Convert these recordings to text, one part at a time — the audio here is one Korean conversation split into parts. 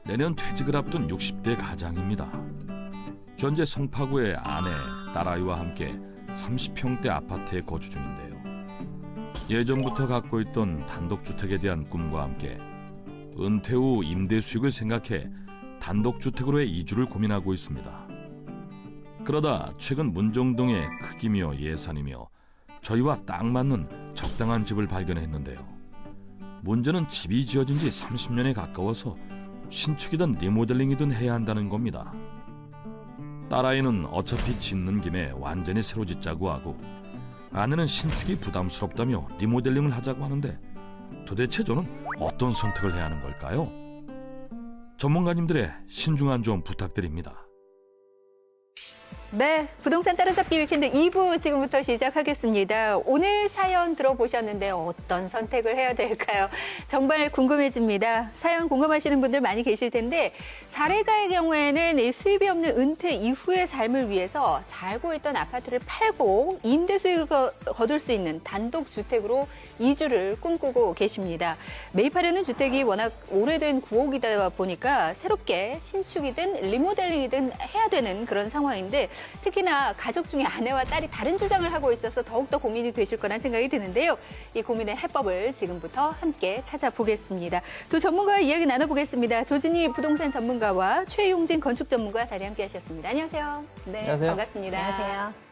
내년 퇴직을 앞둔 60대 가장입니다. 현재 송파구의 아내, 딸아이와 함께 30평대 아파트에 거주 중인데요. 예전부터 갖고 있던 단독주택에 대한 꿈과 함께 은퇴 후 임대 수익을 생각해 단독주택으로의 이주를 고민하고 있습니다. 그러다 최근 문정동의 크기며 예산이며 저희와 딱 맞는 적당한 집을 발견했는데요. 문제는 집이 지어진 지 30년에 가까워서 신축이든 리모델링이든 해야 한다는 겁니다. 딸아이는 어차피 짓는 김에 완전히 새로 짓자고 하고, 아내는 신축이 부담스럽다며 리모델링을 하자고 하는데 도대체 저는 어떤 선택을 해야 하는 걸까요? 전문가님들의 신중한 조언 부탁드립니다. 네, 부동산 따라잡기 위켄드 2부 지금부터 시작하겠습니다. 오늘 사연 들어보셨는데 어떤 선택을 해야 될까요? 정말 궁금해집니다. 사연 공감하시는 분들 많이 계실 텐데 사례자의 경우에는 이 수입이 없는 은퇴 이후의 삶을 위해서 살고 있던 아파트를 팔고 임대 수익을 거둘 수 있는 단독주택으로 이주를 꿈꾸고 계십니다. 매입하려는 주택이 워낙 오래된 구옥이다 보니까 새롭게 신축이든 리모델링이든 해야 되는 그런 상황인데 특히나 가족 중에 아내와 딸이 다른 주장을 하고 있어서 더욱더 고민이 되실 거란 생각이 드는데요. 이 고민의 해법을 지금부터 함께 찾아보겠습니다. 두 전문가와 이야기 나눠보겠습니다. 조진희 부동산 전문가와 최용진 건축 전문가 자리 함께 하셨습니다. 안녕하세요. 네, 안녕하세요. 반갑습니다. 안녕하세요.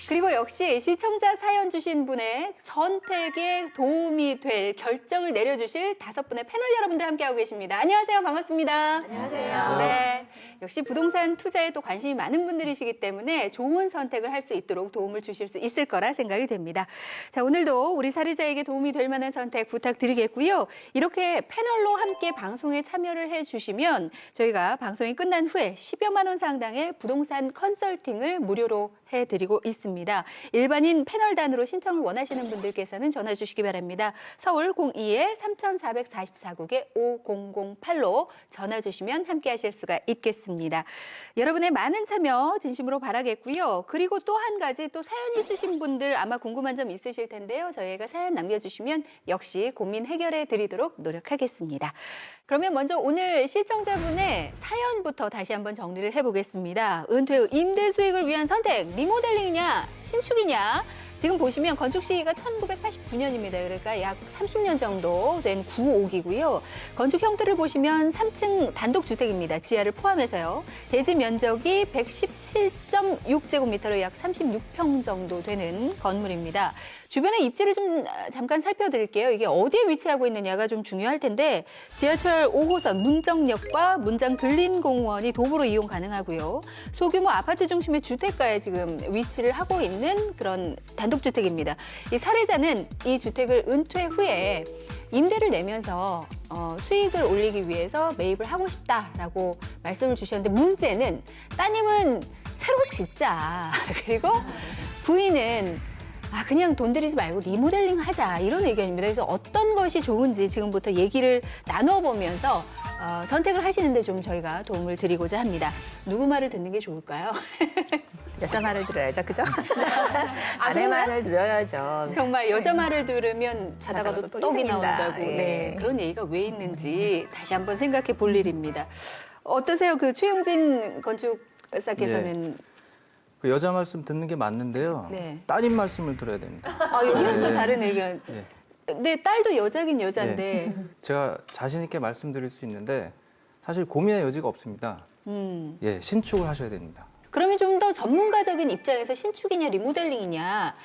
그리고 역시 시청자 사연 주신 분의 선택에 도움이 될 결정을 내려주실 5분의 패널 여러분들 함께하고 계십니다. 안녕하세요. 반갑습니다. 안녕하세요. 네, 역시 부동산 투자에 또 관심이 많은 분들이시기 때문에 좋은 선택을 할 수 있도록 도움을 주실 수 있을 거라 생각이 됩니다. 자, 오늘도 우리 사례자에게 도움이 될 만한 선택 부탁드리겠고요. 이렇게 패널로 함께 방송에 참여를 해주시면 저희가 방송이 끝난 후에 10여만 원 상당의 부동산 컨설팅을 무료로 해드리고 있습니다. 일반인 패널단으로 신청을 원하시는 분들께서는 전화 주시기 바랍니다. 서울 02-3444국에 5008로 전화 주시면 함께 하실 수가 있겠습니다. 여러분의 많은 참여 진심으로 바라겠고요. 그리고 또 한 가지 또 사연 있으신 분들 아마 궁금한 점 있으실 텐데요. 저희가 사연 남겨주시면 역시 고민 해결해 드리도록 노력하겠습니다. 그러면 먼저 오늘 시청자분의 사연부터 다시 한번 정리를 해보겠습니다. 은퇴 후 임대 수익을 위한 선택, 리모델링이냐, 신축이냐. 지금 보시면 건축 시기가 1989년입니다. 그러니까 약 30년 정도 된 구옥이고요. 건축 형태를 보시면 3층 단독주택입니다. 지하를 포함해서요. 대지 면적이 117.6제곱미터로 약 36평 정도 되는 건물입니다. 주변의 입지를 좀 잠깐 살펴드릴게요. 이게 어디에 위치하고 있느냐가 좀 중요할 텐데 지하철 5호선 문정역과 문장 근린공원이 도보로 이용 가능하고요. 소규모 아파트 중심의 주택가에 지금 위치를 하고 있는 그런 단독주택입니다. 이 사례자는 이 주택을 은퇴 후에 임대를 내면서 수익을 올리기 위해서 매입을 하고 싶다라고 말씀을 주셨는데 문제는 따님은 새로 짓자. 그리고 부인은 그냥 돈 들이지 말고 리모델링 하자 이런 의견입니다. 그래서 어떤 것이 좋은지 지금부터 얘기를 나눠보면서 선택을 하시는데 좀 저희가 도움을 드리고자 합니다. 누구 말을 듣는 게 좋을까요? 여자 말을 들어야죠, 그죠? 아내 말을 들어야죠. 정말 여자 말을 들으면 자다가도 자다가도 떡이 떡이 생긴다. 나온다고. 예. 네, 그런 얘기가 왜 있는지 다시 한번 생각해 볼 일입니다. 어떠세요? 그 최용진 건축사께서는 그 여자 말씀 듣는 게 맞는데요. 네. 따님 말씀을 들어야 됩니다. 여기는 또 네. 다른 의견. 예. 내 딸도 여자긴 여잔데. 제가 자신 있게 말씀드릴 수 있는데 사실 고민의 여지가 없습니다. 예, 신축을 하셔야 됩니다. 그러면 좀 더 전문가적인 입장에서 신축이냐 리모델링이냐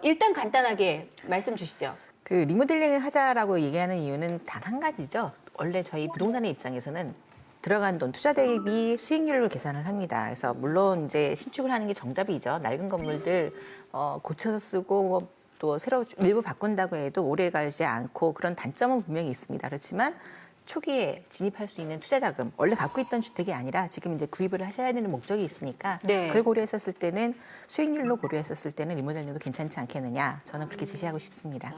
일단 간단하게 말씀 주시죠. 그 리모델링을 하자라고 얘기하는 이유는 단 한 가지죠. 원래 저희 부동산의 입장에서는 들어간 돈, 투자 대비 수익률로 계산을 합니다. 그래서 물론 이제 신축을 하는 게 정답이죠. 낡은 건물들 고쳐서 쓰고 또 새로 일부 바꾼다고 해도 오래 가지 않고 그런 단점은 분명히 있습니다. 그렇지만 초기에 진입할 수 있는 투자 자금, 원래 갖고 있던 주택이 아니라 지금 이제 구입을 하셔야 되는 목적이 있으니까 네. 그걸 고려했었을 때는 수익률로 고려했었을 때는 리모델링도 괜찮지 않겠느냐, 저는 그렇게 제시하고 싶습니다.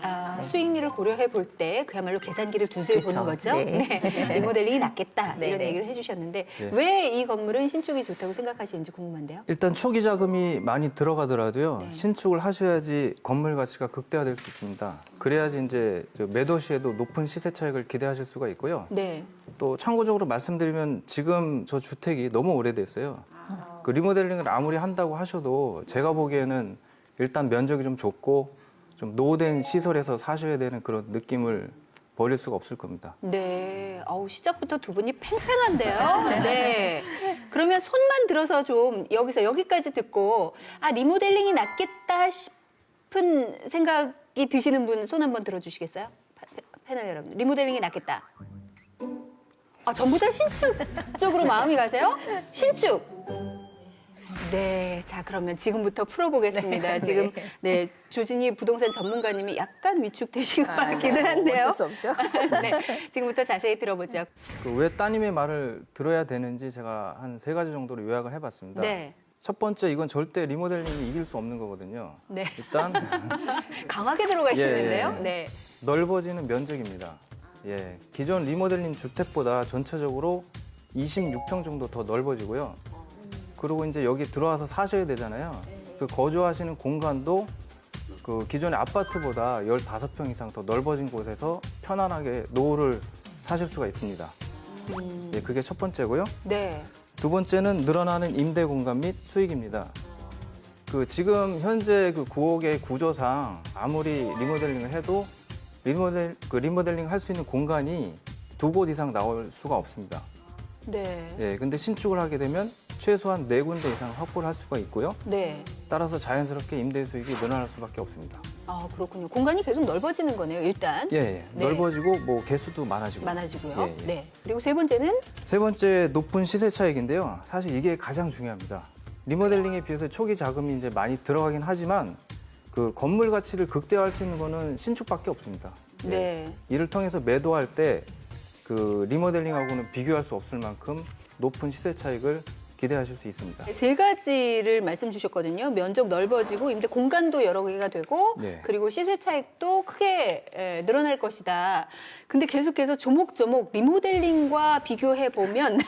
수익률을 고려해 볼 때 그야말로 계산기를 두세 그렇죠. 보는 거죠. 네. 리모델링이 낫겠다 네, 이런 네. 얘기를 해주셨는데 네. 왜 이 건물은 신축이 좋다고 생각하시는지 궁금한데요. 일단 초기 자금이 많이 들어가더라도요. 네. 신축을 하셔야지 건물 가치가 극대화될 수 있습니다. 그래야지 이제 매도 시에도 높은 시세 차익을 기대하실 수가 있고요. 네. 또 참고적으로 말씀드리면 지금 저 주택이 너무 오래됐어요. 그 리모델링을 아무리 한다고 하셔도 제가 보기에는 일단 면적이 좀 좁고 좀 노후된 시설에서 사셔야 되는 그런 느낌을 버릴 수가 없을 겁니다. 네. 어우, 시작부터 두 분이 팽팽한데요. 네. 그러면 손만 들어서 좀 여기까지 듣고 리모델링이 낫겠다 싶은 생각이 드시는 분 손 한번 들어주시겠어요? 패널 여러분. 리모델링이 낫겠다. 전부 다 신축 쪽으로 마음이 가세요? 신축. 네, 자 그러면 지금부터 풀어보겠습니다. 네. 지금 네 조진희 부동산 전문가님이 약간 위축되신 것 같기는 한데요. 어쩔 수 없죠. 네, 지금부터 자세히 들어보죠. 왜 따님의 말을 들어야 되는지 제가 한 3가지 정도로 요약을 해봤습니다. 네, 첫 번째, 이건 절대 리모델링이 이길 수 없는 거거든요. 네, 일단 강하게 들어가시는데요. 예, 예. 네, 넓어지는 면적입니다. 예, 기존 리모델링 주택보다 전체적으로 26평 정도 더 넓어지고요. 그리고 이제 여기 들어와서 사셔야 되잖아요. 그 거주하시는 공간도 그 기존의 아파트보다 15평 이상 더 넓어진 곳에서 편안하게 노후를 사실 수가 있습니다. 예, 그게 첫 번째고요. 네, 두 번째는 늘어나는 임대 공간 및 수익입니다. 그 지금 현재 그 구옥의 구조상 아무리 리모델링을 해도 리모델링 할 수 있는 공간이 2곳 이상 나올 수가 없습니다. 네, 예, 근데 신축을 하게 되면 최소한 4군데 이상 확보를 할 수가 있고요. 네. 따라서 자연스럽게 임대 수익이 늘어날 수밖에 없습니다. 그렇군요. 공간이 계속 넓어지는 거네요. 일단 예, 예. 네. 넓어지고 뭐 개수도 많아지고. 많아지고요. 예, 예. 네. 그리고 세 번째는 세 번째, 높은 시세 차익인데요. 사실 이게 가장 중요합니다. 리모델링에 비해서 초기 자금이 이제 많이 들어가긴 하지만 그 건물 가치를 극대화할 수 있는 거는 신축밖에 없습니다. 예. 네. 이를 통해서 매도할 때 그 리모델링하고는 비교할 수 없을 만큼 높은 시세 차익을 기대하실 수 있습니다. 세 가지를 말씀 주셨거든요. 면적 넓어지고 임대 공간도 여러 개가 되고 네. 그리고 시세 차익도 크게 늘어날 것이다. 근데 계속해서 조목조목 리모델링과 비교해 보면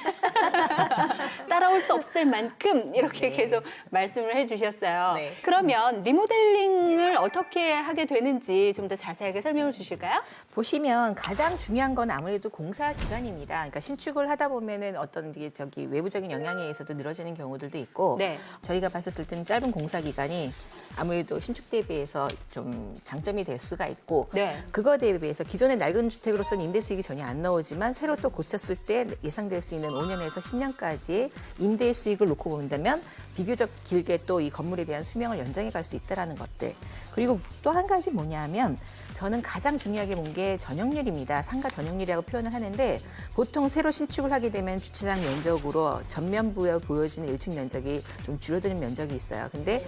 따라올 수 없을 만큼 이렇게 네. 계속 말씀을 해주셨어요. 네. 그러면 리모델링을 어떻게 하게 되는지 좀 더 자세하게 설명을 주실까요? 보시면 가장 중요한 건 아무래도 공사 기간입니다. 그러니까 신축을 하다 보면은 어떤 외부적인 영향에 의해서도 늘어지는 경우들도 있고, 네. 저희가 봤었을 때는 짧은 공사 기간이 아무래도 신축 대비해서 좀 장점이 될 수가 있고, 네. 그거 대비해서 기존의 낡은 주택으로서는 임대 수익이 전혀 안 나오지만 새로 또 고쳤을 때 예상될 수 있는 5년에서 10년까지 임대 수익을 놓고 본다면 비교적 길게 또 이 건물에 대한 수명을 연장해 갈 수 있다라는 것들. 그리고 또 한 가지 뭐냐면 저는 가장 중요하게 본 게 전용률입니다. 상가 전용률이라고 표현을 하는데 보통 새로 신축을 하게 되면 주차장 면적으로 전면부에 보여지는 1층 면적이 좀 줄어드는 면적이 있어요. 근데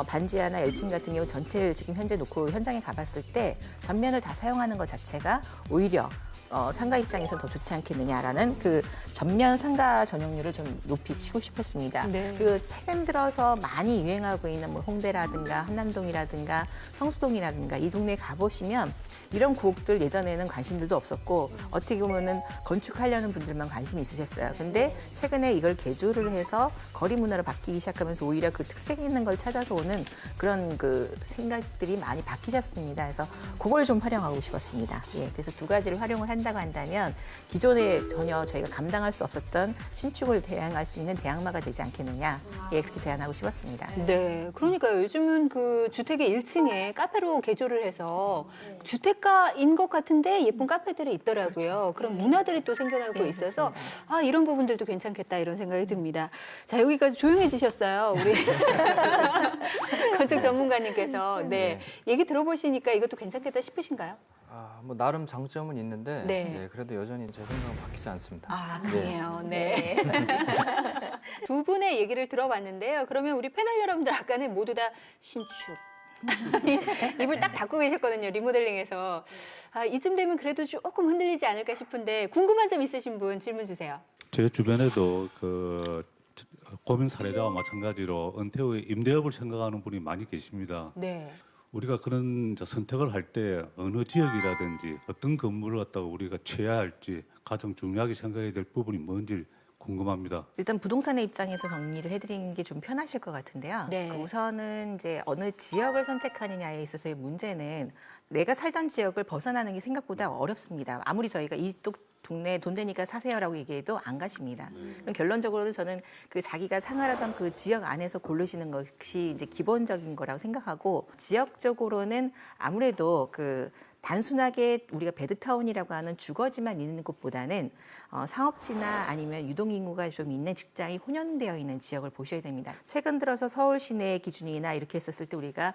반지하나 1층 같은 경우 전체를 지금 현재 놓고 현장에 가봤을 때 전면을 다 사용하는 것 자체가 오히려 상가 입장에서 더 좋지 않겠느냐라는 그 전면 상가 전용률을 좀 높이 치고 싶었습니다. 네. 그리고 최근 들어서 많이 유행하고 있는 뭐 홍대라든가 한남동이라든가 성수동이라든가 이 동네 가보시면 이런 구옥들 예전에는 관심들도 없었고 어떻게 보면은 건축하려는 분들만 관심이 있으셨어요. 근데 최근에 이걸 개조를 해서 거리 문화로 바뀌기 시작하면서 오히려 그 특색 있는 걸 찾아서 오는 그런 그 생각들이 많이 바뀌셨습니다. 그래서 그걸 좀 활용하고 싶었습니다. 예, 그래서 두 가지를 활용을 한다고 한다면 기존에 전혀 저희가 감당할 수 없었던 신축을 대항할 수 있는 대항마가 되지 않겠느냐. 예, 그렇게 제안하고 싶었습니다. 네, 그러니까요. 요즘은 그 주택의 1층에 카페로 개조를 해서 주택가인 것 같은데 예쁜 카페들이 있더라고요. 그런 문화들이 또 생겨나고 네, 있어서 맞습니다. 이런 부분들도 괜찮겠다 이런 생각이 듭니다. 자, 여기까지 조용해지셨어요. 우리 건축 전문가님께서. 네. 얘기 들어보시니까 이것도 괜찮겠다 싶으신가요? 뭐 나름 장점은 있는데 네. 예, 그래도 여전히 제 생각은 바뀌지 않습니다. 강해요. 네. 두 분의 얘기를 들어봤는데요. 그러면 우리 패널 여러분들 아까는 모두 다 신축, 입을 딱 닫고 계셨거든요. 리모델링에서. 아, 이쯤 되면 그래도 조금 흔들리지 않을까 싶은데 궁금한 점 있으신 분 질문 주세요. 제 주변에도 그 고민 사례자와 마찬가지로 은퇴 후에 임대업을 생각하는 분이 많이 계십니다. 네. 우리가 그런 선택을 할 때 어느 지역이라든지 어떤 건물을 갖다가 우리가 취해야 할지 가장 중요하게 생각해야 될 부분이 뭔지 궁금합니다. 일단 부동산의 입장에서 정리를 해드리는 게 좀 편하실 것 같은데요. 네. 우선은 이제 어느 지역을 선택하느냐에 있어서의 문제는 내가 살던 지역을 벗어나는 게 생각보다 어렵습니다. 아무리 저희가 이쪽 동네 돈 되니까 사세요라고 얘기해도 안 가십니다. 그럼 결론적으로는 저는 그 자기가 생활하던 그 지역 안에서 고르시는 것이 이제 기본적인 거라고 생각하고, 지역적으로는 아무래도 그 단순하게 우리가 베드타운이라고 하는 주거지만 있는 곳보다는 상업지나 아니면 유동인구가 좀 있는 직장이 혼연되어 있는 지역을 보셔야 됩니다. 최근 들어서 서울 시내 기준이나 이렇게 했었을 때 우리가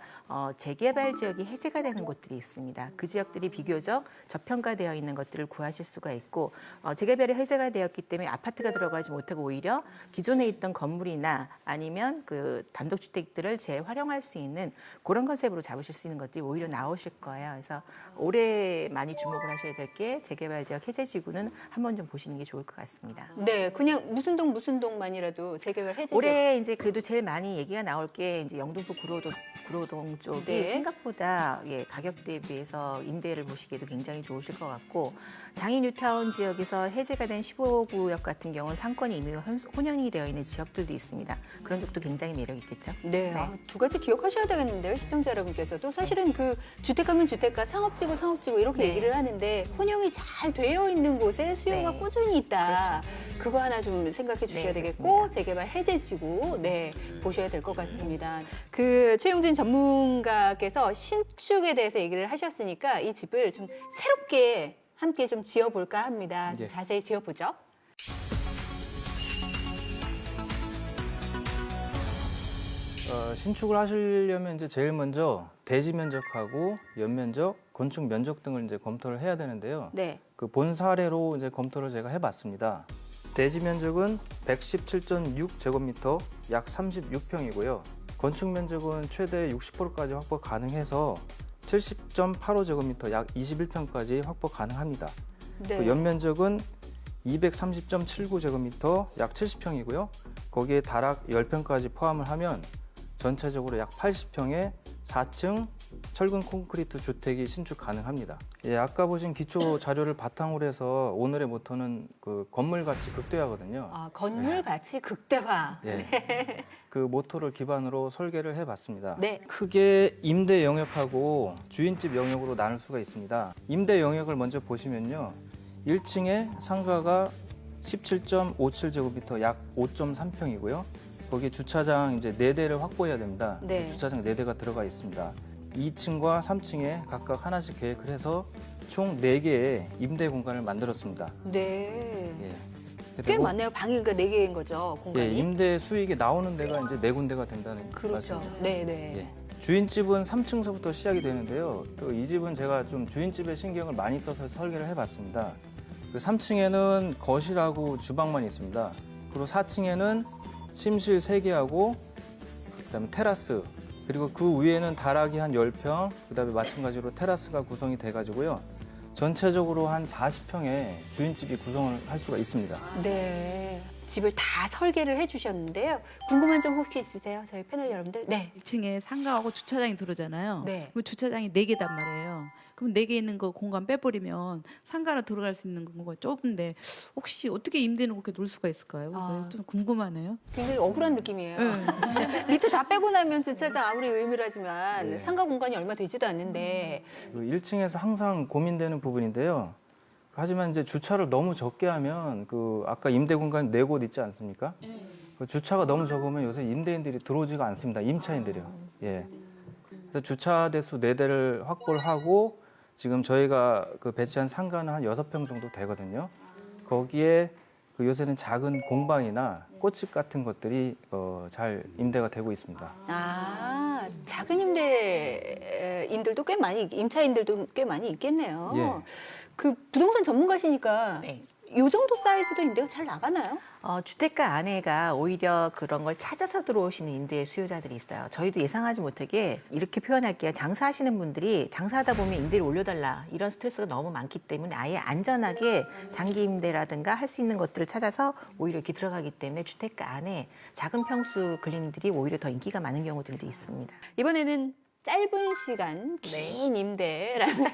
재개발 지역이 해제가 되는 곳들이 있습니다. 그 지역들이 비교적 저평가되어 있는 것들을 구하실 수가 있고, 재개발이 해제가 되었기 때문에 아파트가 들어가지 못하고 오히려 기존에 있던 건물이나 아니면 그 단독주택들을 재활용할 수 있는 그런 컨셉으로 잡으실 수 있는 것들이 오히려 나오실 거예요. 그래서 올해 많이 주목을 하셔야 될 게 재개발 지역 해제 지구는 한번 좀 보시는 게 좋을 것 같습니다. 네, 그냥 무슨 동만이라도 재개발 해제. 올해 이제 그래도 제일 많이 얘기가 나올 게 이제 영등포 구로동 쪽이 네. 생각보다 가격 대비해서 임대를 보시기에도 굉장히 좋으실 것 같고, 장인 뉴타운 지역에서 해제가 된 15구역 같은 경우는 상권이 이미 혼연이 되어 있는 지역들도 있습니다. 그런 쪽도 굉장히 매력 있겠죠. 네, 아, 두 가지 기억하셔야 되겠는데요, 시청자 여러분께서도. 사실은 그 주택가면 주택가, 상업지구 이렇게 네. 얘기를 하는데 혼용이 잘 되어 있는 곳에 수요가 네. 꾸준히 있다. 그렇죠. 그거 하나 좀 생각해 주셔야 네, 되겠고, 그렇습니다. 재개발 해제지구 보셔야 될 것 같습니다. 그 최용진 전문가께서 신축에 대해서 얘기를 하셨으니까 이 집을 좀 새롭게 함께 좀 지어볼까 합니다. 좀 네. 자세히 지어보죠. 신축을 하시려면 이제 제일 먼저 대지 면적하고 연면적, 건축 면적 등을 이제 검토를 해야 되는데요. 네. 그 본 사례로 이제 검토를 제가 해봤습니다. 대지 면적은 117.6제곱미터, 약 36평이고요. 건축 면적은 최대 60%까지 확보 가능해서 70.85제곱미터, 약 21평까지 확보 가능합니다. 네. 그 연면적은 230.79제곱미터, 약 70평이고요. 거기에 다락 10평까지 포함을 하면 전체적으로 약 80평의 4층 철근 콘크리트 주택이 신축 가능합니다. 예, 아까 보신 기초 자료를 바탕으로 해서 오늘의 모토는 그 건물 가치 극대화거든요. 아, 건물 가치 극대화. 예. 그 모토를 기반으로 설계를 해봤습니다. 네. 크게 임대 영역하고 주인집 영역으로 나눌 수가 있습니다. 임대 영역을 먼저 보시면요. 1층에 상가가 17.57제곱미터, 약 5.3평이고요. 거기 주차장 이제 4대를 확보해야 됩니다. 네. 주차장 4대가 들어가 있습니다. 2층과 3층에 각각 하나씩 계획을 해서 총 4개의 임대 공간을 만들었습니다. 네. 예. 꽤 그리고 많네요. 방이 그러니까 4개인 거죠, 예, 공간이. 임대 수익이 나오는 데가 이제 4군데가 된다는 그렇죠. 말씀이죠. 네네. 예. 주인집은 3층서부터 시작이 되는데요. 또 이 집은 제가 좀 주인집에 신경을 많이 써서 설계를 해봤습니다. 그 3층에는 거실하고 주방만 있습니다. 그리고 4층에는 침실 3개하고 그다음에 테라스, 그리고 그 위에는 다락이 한 10평, 그다음에 마찬가지로 테라스가 구성이 돼가지고요. 전체적으로 한 40평의 주인집이 구성을 할 수가 있습니다. 네. 집을 다 설계를 해주셨는데요. 궁금한 점 혹시 있으세요? 저희 패널 여러분들? 네. 1층에 상가하고 주차장이 들어오잖아요. 네. 그럼 주차장이 4개단 말이에요. 그럼 4개 있는 거 공간 빼버리면 상가로 들어갈 수 있는 공간 좁은데 혹시 어떻게 임대는 그렇게 놓을 수가 있을까요? 아. 좀 궁금하네요. 굉장히 억울한 느낌이에요. 네. 밑에 다 빼고 나면 주차장 아무리 의미라지만 네. 상가 공간이 얼마 되지도 않는데. 그 1층에서 항상 고민되는 부분인데요. 하지만 이제 주차를 너무 적게 하면 그 아까 임대 공간 4곳 있지 않습니까? 그 주차가 너무 적으면 요새 임대인들이 들어오지가 않습니다. 임차인들이요. 예. 그래서 주차 대수 4대를 확보를 하고 지금 저희가 그 배치한 상가는 한 6평 정도 되거든요. 거기에 그 요새는 작은 공방이나 꽃집 같은 것들이 잘 임대가 되고 있습니다. 아, 작은 임대인들도 꽤 많이, 임차인들도 꽤 많이 있겠네요. 예. 그 부동산 전문가시니까 네. 이 정도 사이즈도 임대가 잘 나가나요? 주택가 안에가 오히려 그런 걸 찾아서 들어오시는 임대 수요자들이 있어요. 저희도 예상하지 못하게 이렇게 표현할게요. 장사하시는 분들이 장사하다 보면 임대를 올려달라 이런 스트레스가 너무 많기 때문에 아예 안전하게 장기 임대라든가 할 수 있는 것들을 찾아서 오히려 이렇게 들어가기 때문에 주택가 안에 작은 평수 클리닉들이 오히려 더 인기가 많은 경우들도 있습니다. 이번에는 짧은 시간 긴 네. 임대라는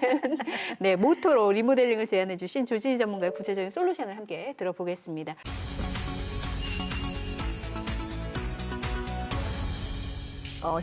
네, 모토로 리모델링을 제안해 주신 조진희 전문가의 구체적인 솔루션을 함께 들어보겠습니다.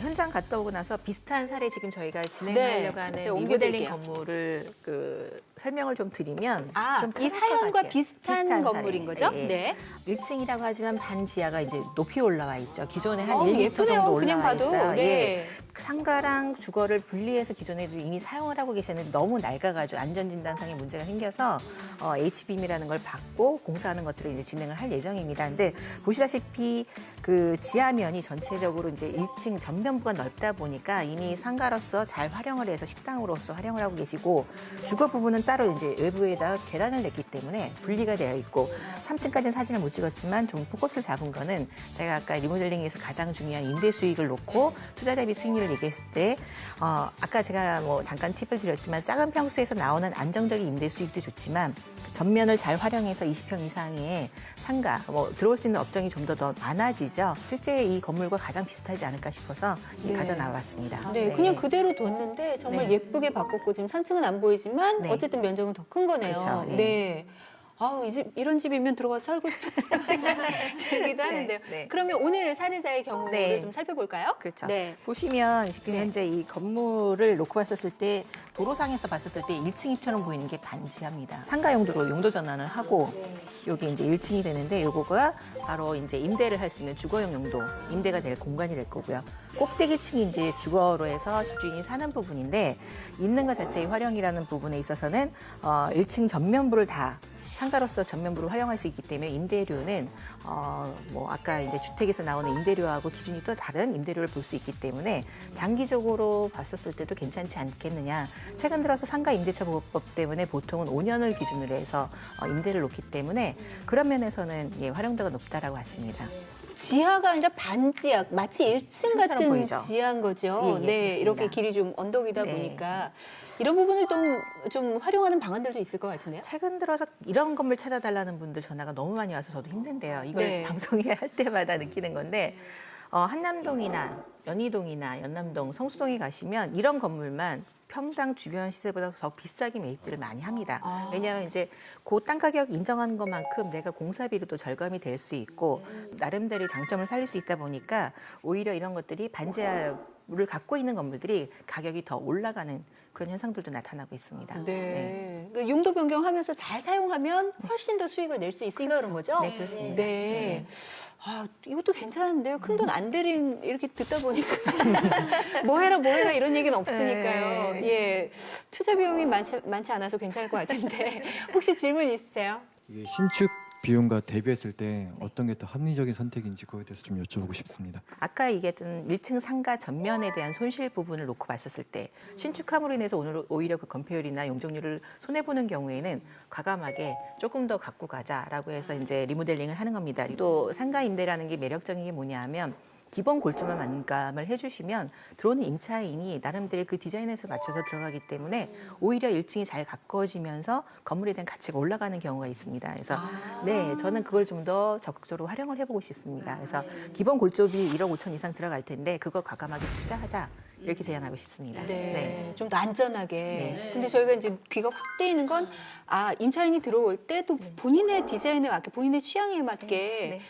현장 갔다 오고 나서 비슷한 사례 지금 저희가 네, 진행하려고 하는 제가 리모델링 옮겨드릴게요. 건물을 설명을 좀 드리면 좀 이 편할 것 사연과 같아요. 비슷한 건물인 사례. 거죠? 예, 예. 네. 1층이라고 하지만 반 지하가 이제 높이 올라와 있죠. 기존에 한 1m 예쁘네요. 정도 그냥 올라와 봐도. 있어요. 네. 예. 상가랑 주거를 분리해서 기존에도 이미 사용을 하고 계셨는데 너무 낡아가지고 안전진단상의 문제가 생겨서 HBM이라는 걸 받고 공사하는 것들을 이제 진행을 할 예정입니다. 근데 보시다시피 그 지하면이 전체적으로 이제 1층 전면부가 넓다 보니까 이미 상가로서 잘 활용을 해서 식당으로서 활용을 하고 계시고 주거 부분은 따로 이제 외부에다 계단을 냈기 때문에 분리가 되어 있고 3층까지는 사진을 못 찍었지만 좀 포커스를 잡은 거는 제가 아까 리모델링에서 가장 중요한 임대 수익을 놓고 투자 대비 수익률을 얘기했을 때 아까 제가 뭐 잠깐 팁을 드렸지만 작은 평수에서 나오는 안정적인 임대 수익도 좋지만 전면을 잘 활용해서 20평 이상의 상가, 들어올 수 있는 업종이 좀 더 많아지죠. 실제 이 건물과 가장 비슷하지 않을까 싶어서 네. 가져 나왔습니다. 네, 그냥 그대로 뒀는데 정말 네. 예쁘게 바꿨고 지금 3층은 안 보이지만 네. 어쨌든 면적은 더 큰 거네요. 그렇죠. 네. 네. 아우, 이런 집이면 들어가서 살고 싶은 생각이 들기도 하는데요. 네. 그러면 오늘 사례자의 경우를 네. 좀 살펴볼까요? 그렇죠. 네. 보시면 지금 네. 현재 이 건물을 놓고 봤었을 때 도로상에서 봤었을 때 1층 2층은 보이는 게 반지하입니다. 상가 용도로 용도 전환을 하고 여기 이제 1층이 되는데 요거가 바로 이제 임대를 할 수 있는 주거용 용도 임대가 될 공간이 될 거고요. 꼭대기층이 이제 주거로 해서 집주인이 사는 부분인데 있는 것 자체의 활용이라는 부분에 있어서는 1층 전면부를 다 상가로서 전면부를 활용할 수 있기 때문에 임대료는 아까 이제 주택에서 나오는 임대료하고 기준이 또 다른 임대료를 볼 수 있기 때문에 장기적으로 봤었을 때도 괜찮지 않겠느냐. 최근 들어서 상가 임대차 보호법 때문에 보통은 5년을 기준으로 해서 임대를 놓기 때문에 그런 면에서는 활용도가 높다라고 봤습니다. 지하가 아니라 반지하, 마치 1층 층처럼 같은 보이죠? 지하인 거죠. 예, 예, 네, 그렇습니다. 이렇게 길이 좀 언덕이다 네. 보니까 이런 부분을 좀 활용하는 방안들도 있을 것 같은데요. 최근 들어서 이런 건물 찾아달라는 분들 전화가 너무 많이 와서 저도 힘든데요. 이걸 네. 방송에 할 때마다 느끼는 건데 한남동이나 연희동이나 연남동, 성수동에 가시면 이런 건물만 평당 주변 시세보다 더 비싸게 매입들을 많이 합니다. 아. 왜냐하면 이제 그 땅 가격 인정한 것만큼 내가 공사비로도 절감이 될 수 있고 나름대로의 장점을 살릴 수 있다 보니까 오히려 이런 것들이 반지하를 갖고 있는 건물들이 가격이 더 올라가는 그런 현상들도 나타나고 있습니다. 네. 그러니까 용도 변경하면서 잘 사용하면 훨씬 더 수익을 낼 수 있으니까 그런 거죠? 네, 그렇습니다. 네. 아, 이것도 괜찮은데요. 큰 돈 안 들인 이렇게 듣다 보니까 뭐 해라 이런 얘기는 없으니까요. 네. 예. 투자 비용이 많지 않아서 괜찮을 것 같은데 혹시 질문 있으세요? 이게 신축 비용과 대비했을 때 어떤 게 더 합리적인 선택인지 그거에 대해서 좀 여쭤보고 싶습니다. 아까 얘기했던 1층 상가 전면에 대한 손실 부분을 놓고 봤었을 때 신축함으로 인해서 오히려 그 건폐율이나 용적률을 손해보는 경우에는 과감하게 조금 더 갖고 가자라고 해서 이제 리모델링을 하는 겁니다. 또 상가 임대라는 게 매력적인 게 뭐냐 하면 기본 골조만 만감을 해주시면 들어오는 임차인이 나름대로 그 디자인에서 맞춰서 들어가기 때문에 오히려 1층이 잘 가꿔지면서 건물에 대한 가치가 올라가는 경우가 있습니다. 그래서 네, 저는 그걸 좀 더 적극적으로 활용을 해보고 싶습니다. 그래서 기본 골조비 1억 5천 이상 들어갈 텐데 그거 과감하게 투자하자 이렇게 제안하고 싶습니다. 네. 좀 더 안전하게. 네. 근데 저희가 이제 귀가 확 뜨이는 건 임차인이 들어올 때 또 본인의 디자인에 맞게 본인의 취향에 맞게 네.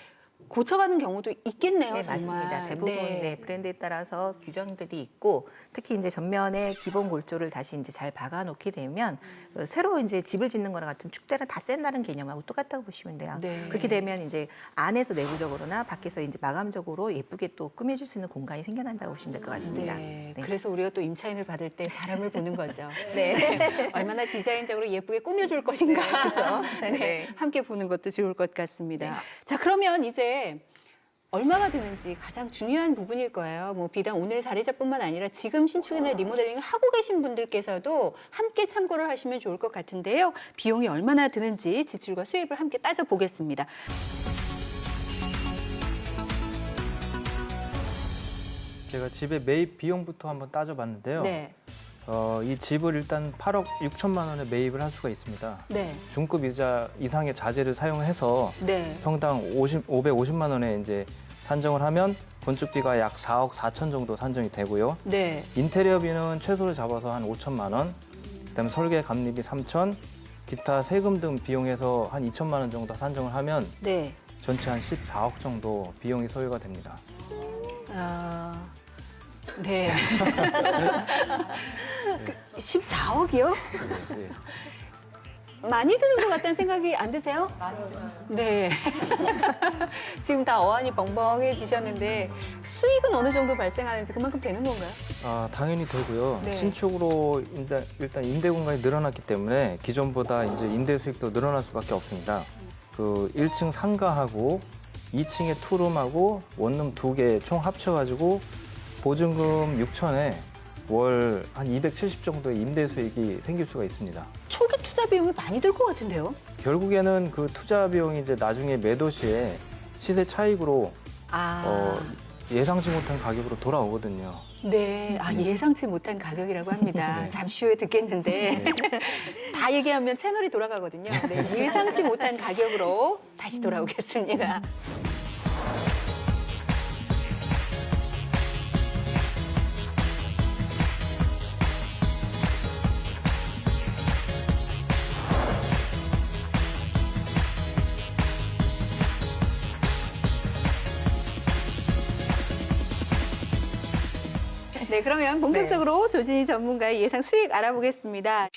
고쳐가는 경우도 있겠네요, 네, 정말. 맞습니다. 대부분 네. 브랜드에 따라서 규정들이 있고 특히 이제 전면에 기본 골조를 다시 이제 잘 박아놓게 되면 새로 이제 집을 짓는 거랑 같은 축대랑 다 샌다는 개념하고 똑같다고 보시면 돼요. 네. 그렇게 되면 이제 안에서 내부적으로나 밖에서 이제 마감적으로 예쁘게 또 꾸며줄 수 있는 공간이 생겨난다고 보시면 될 것 같습니다. 네. 네. 그래서 우리가 또 임차인을 받을 때 사람을 보는 거죠. 네. 얼마나 디자인적으로 예쁘게 꾸며줄 것인가. 그렇죠. 네. 네. 함께 보는 것도 좋을 것 같습니다. 자, 그러면 이제 얼마가 드는지 가장 중요한 부분일 거예요. 뭐 비단 오늘 사례자뿐만 아니라 지금 신축이나 리모델링을 하고 계신 분들께서도 함께 참고를 하시면 좋을 것 같은데요. 비용이 얼마나 드는지 지출과 수입을 함께 따져보겠습니다. 제가 집의 매입 비용부터 한번 따져봤는데요. 네. 이 집을 일단 8억 6천만 원에 매입을 할 수가 있습니다. 네. 중급 이자 이상의 자재를 사용해서 네. 평당 550만 원에 이제 산정을 하면 건축비가 약 4억 4천 정도 산정이 되고요. 네. 인테리어비는 최소를 잡아서 한 5천만 원, 그다음에 설계 감리비 3천, 기타 세금 등 비용에서 한 2천만 원 정도 산정을 하면 네. 전체 한 14억 정도 비용이 소요가 됩니다. 아, 네. 14억이요? 네. 많이 드는 것 같다는 생각이 안 드세요? 많이 들어요. 네. 지금 다 어안이 벙벙해지셨는데 수익은 어느 정도 발생하는지 그만큼 되는 건가요? 당연히 되고요. 네. 신축으로 일단 임대 공간이 늘어났기 때문에 기존보다 이제 임대 수익도 늘어날 수밖에 없습니다. 그 1층 상가하고 2층에 투룸하고 원룸 2개 총 합쳐가지고 보증금 6천에 월 한 270 정도의 임대 수익이 생길 수가 있습니다. 초기 투자 비용이 많이 들 것 같은데요? 결국에는 그 투자 비용이 이제 나중에 매도 시에 시세 차익으로 아, 예상치 못한 가격으로 돌아오거든요. 네. 아, 예상치 못한 가격이라고 합니다. 네. 잠시 후에 듣겠는데 다 얘기하면 채널이 돌아가거든요. 네, 예상치 못한 가격으로 다시 돌아오겠습니다. 네, 그러면 본격적으로 조진희 전문가의 예상 수익 알아보겠습니다.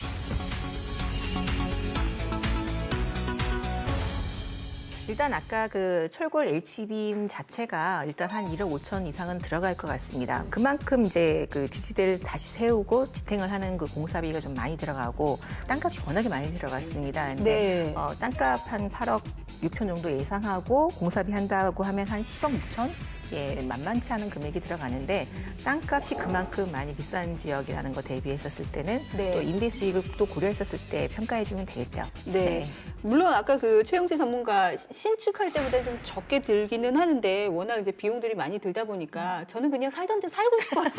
일단 아까 그 철골 H빔 자체가 일단 한 1억 5천 이상은 들어갈 것 같습니다. 그만큼 이제 그 지지대를 다시 세우고 지탱을 하는 그 공사비가 좀 많이 들어가고 땅값이 워낙에 많이 들어갔습니다. 근데 네. 땅값 한 8억 6천 정도 예상하고 공사비 한다고 하면 한 10억 6천? 예, 만만치 않은 금액이 들어가는데 땅값이 그만큼 많이 비싼 지역이라는 거 대비했었을 때는 네. 또 임대 수익을 또 고려했었을 때 평가해주면 되겠죠. 네. 물론 아까 그 최영지 전문가 신축할 때보다 좀 적게 들기는 하는데 워낙 이제 비용들이 많이 들다 보니까 저는 그냥 살던 데 살고 싶어요.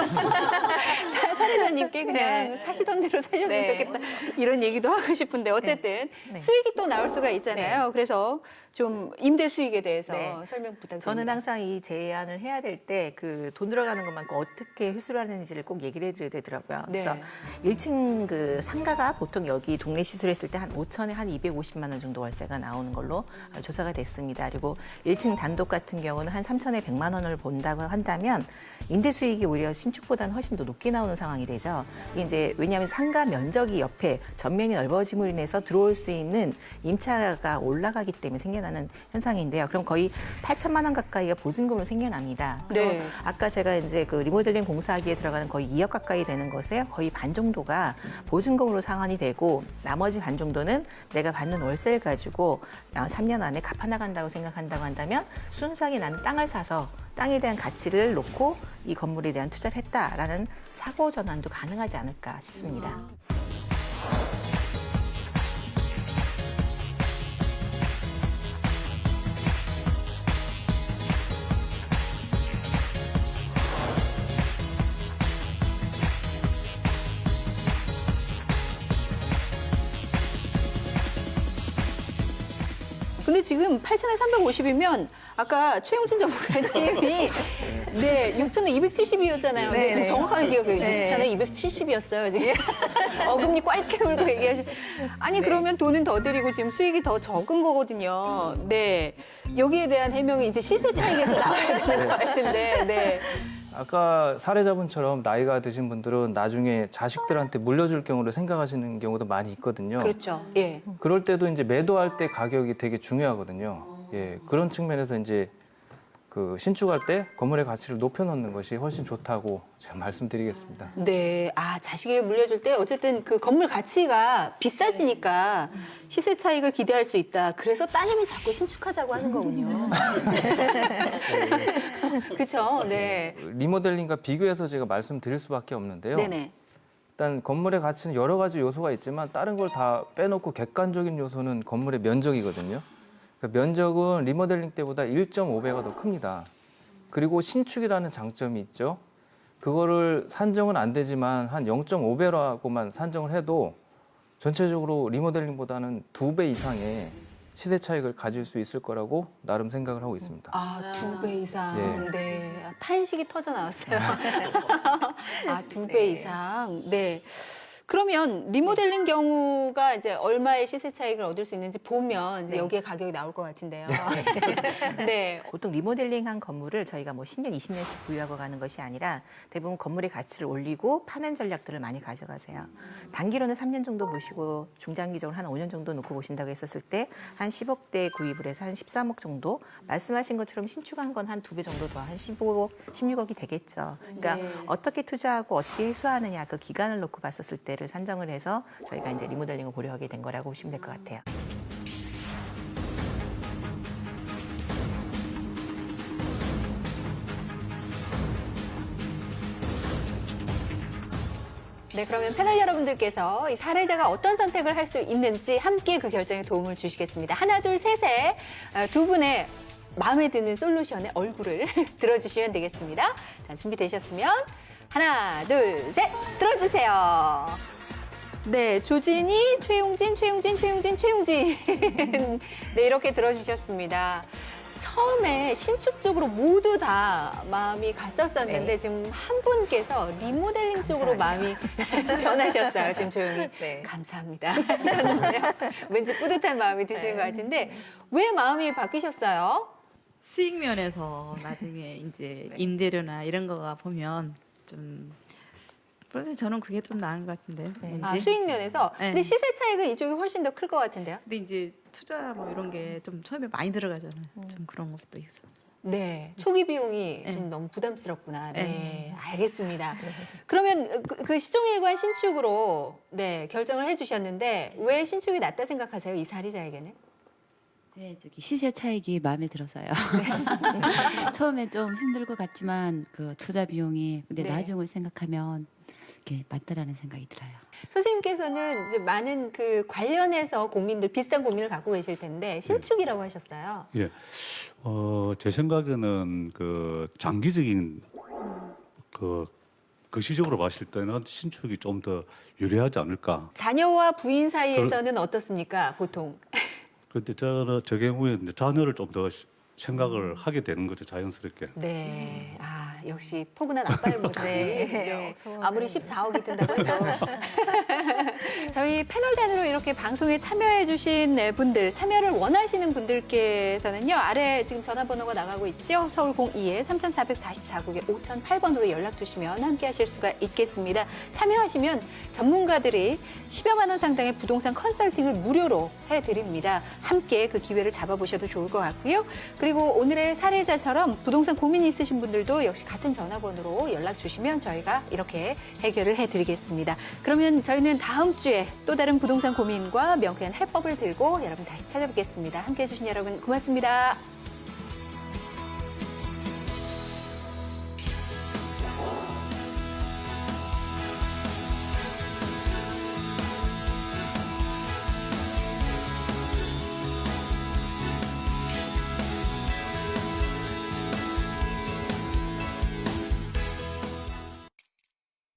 사례자님께 그냥 네. 사시던 대로 사셨으면 네. 좋겠다. 이런 얘기도 하고 싶은데 어쨌든 네. 수익이 또 나올 수가 있잖아요. 그래서 좀 임대 수익에 대해서 네. 설명 부탁드립니다. 저는 항상 이 제안을 해야 될 때 그 돈 들어가는 것만큼 어떻게 회수를 하는지를 꼭 얘기를 해드려야 되더라고요. 네. 그래서 1층 그 상가가 보통 여기 동네 시설했을 때 한 5천에 한 250만 원 정도 월세가 나오는 걸로 조사가 됐습니다. 그리고 1층 단독 같은 경우는 한 3천에 100만 원을 본다고 한다면 임대 수익이 오히려 신축보다는 훨씬 더 높게 나오는 상황이 되죠. 이게 이제 왜냐하면 상가 면적이 옆에 전면이 넓어짐으로 인해서 들어올 수 있는 임차가 올라가기 때문에 생겨나는 현상인데요. 그럼 거의 8천만 원 가까이가 보증금으로 생겨납니다. 그리고 네. 아까 제가 이제 그 리모델링 공사하기에 들어가는 거의 2억 가까이 되는 것에 거의 반 정도가 보증금으로 상환이 되고 나머지 반 정도는 내가 받는 월세를 가지고 3년 안에 갚아 나간다고 생각한다고 한다면 순수하게 나는 땅을 사서 땅에 대한 가치를 놓고 이 건물에 대한 투자를 했다라는 사고 전환도 가능하지 않을까 싶습니다. 근데 지금 8천에 350이면 아까 최용진 전문가님이 네, 6천에 270이었잖아요. 네, 지금 네. 정확하게 기억해요. 네. 6천에 270이었어요. 지금 어금니 꽐게 울고 얘기하시. 아니 그러면 돈은 더 드리고 지금 수익이 더 적은 거거든요. 네, 여기에 대한 해명이 이제 시세 차익에서 나와야 되는 것 같은데. 네. 아까 사례자분처럼 나이가 드신 분들은 나중에 자식들한테 물려줄 경우를 생각하시는 경우도 많이 있거든요. 그렇죠. 예. 그럴 때도 이제 매도할 때 가격이 되게 중요하거든요. 예, 그런 측면에서 이제 그 신축할 때 건물의 가치를 높여놓는 것이 훨씬 좋다고 제가 말씀드리겠습니다. 네, 아 자식에게 물려줄 때 어쨌든 그 건물 가치가 비싸지니까 시세 차익을 기대할 수 있다. 그래서 따님이 자꾸 신축하자고 하는 거군요. 그렇죠. 네. 리모델링과 비교해서 제가 말씀드릴 수밖에 없는데요. 네네. 일단 건물의 가치는 여러 가지 요소가 있지만 다른 걸 다 빼놓고 객관적인 요소는 건물의 면적이거든요. 그러니까 면적은 리모델링 때보다 1.5배가 더 큽니다. 그리고 신축이라는 장점이 있죠. 그거를 산정은 안 되지만 한 0.5배라고만 산정을 해도 전체적으로 리모델링보다는 2배 이상의 시세 차익을 가질 수 있을 거라고 나름 생각을 하고 있습니다. 아, 2배 이상. 예. 네. 아, 탄식이 터져 나왔어요. 아, 2배 이상. 네. 그러면 리모델링 경우가 이제 얼마의 시세 차익을 얻을 수 있는지 보면 이제 네. 여기에 가격이 나올 것 같은데요. 네. 보통 리모델링한 건물을 저희가 뭐 10년, 20년씩 보유하고 가는 것이 아니라 대부분 건물의 가치를 올리고 파는 전략들을 많이 가져가세요. 단기로는 3년 정도 보시고 중장기적으로 한 5년 정도 놓고 보신다고 했었을 때 한 10억대 구입을 해서 한 13억 정도 말씀하신 것처럼 신축한 건 한 2배 정도 더 한 15억, 16억이 되겠죠. 그러니까 네. 어떻게 투자하고 어떻게 회수하느냐 그 기간을 놓고 봤었을 때를 산정을 해서 저희가 이제 리모델링을 고려하게 된 거라고 보시면 될 것 같아요. 네, 그러면 패널 여러분들께서 이 사례자가 어떤 선택을 할 수 있는지 함께 그 결정에 도움을 주시겠습니다. 하나, 둘, 셋에 두 분의 마음에 드는 솔루션의 얼굴을 들어주시면 되겠습니다. 자, 준비되셨으면 하나, 둘, 셋 들어주세요. 네, 조진이, 최용진. 네, 이렇게 들어주셨습니다. 처음에 신축 쪽으로 모두 다 마음이 갔었었는데 네. 지금 한 분께서 리모델링 쪽으로 마음이 변하셨어요. 지금 조용히. 네. 감사합니다. 하셨는데요. 왠지 뿌듯한 마음이 드시는 것 같은데 왜 마음이 바뀌셨어요? 수익 면에서 나중에 이제 임대료나 이런 거가 보면 좀 그래서 저는 그게 좀 나은 것 같은데. 왠지. 아, 수익 면에서. 네. 근데 시세 차익은 이쪽이 훨씬 더 클 것 같은데요? 근데 이제 투자 뭐 이런 게 좀 처음에 많이 들어가잖아요. 좀 그런 것도 있어. 네, 초기 비용이 네. 좀 너무 부담스럽구나. 네, 네. 알겠습니다. 그러면 그 시종일관 신축으로 네 결정을 해주셨는데 왜 신축이 낫다 생각하세요? 이 사례자에게는? 네, 저기 시세 차익이 마음에 들어서요. 처음에 좀 힘들 것 같지만 그 투자 비용이 근데 네. 나중을 생각하면 이렇게 맞다라는 생각이 들어요. 선생님께서는 이제 많은 그 관련해서 고민들 비슷한 고민을 갖고 계실 텐데 신축이라고 하셨어요. 예, 제 생각에는 그 장기적인 그 거시적으로 봤을 때는 신축이 좀 더 유리하지 않을까. 자녀와 부인 사이에서는 어떻습니까? 보통. 그런데 저는 저 경우에 이제 자녀를 좀 더 생각을 하게 되는 거죠, 자연스럽게. 네, 아 역시 포근한 아빠의 모습. 네. 네. 소원 아무리 때문에. 14억이 든다고 해도. 저희 패널 단으로 이렇게 방송에 참여해주신 분들, 참여를 원하시는 분들께서는요, 아래 지금 전화번호가 나가고 있죠. 서울 02-3444국에 5008번으로 연락 주시면 함께 하실 수가 있겠습니다. 참여하시면 전문가들이 10여만 원 상당의 부동산 컨설팅을 무료로 해드립니다. 함께 그 기회를 잡아보셔도 좋을 것 같고요. 그리고 오늘의 사례자처럼 부동산 고민이 있으신 분들도 역시 같은 전화번호로 연락 주시면 저희가 이렇게 해결을 해드리겠습니다. 그러면 저희는 다음 주에 또 다른 부동산 고민과 명쾌한 해법을 들고 여러분 다시 찾아뵙겠습니다. 함께해 주신 여러분 고맙습니다.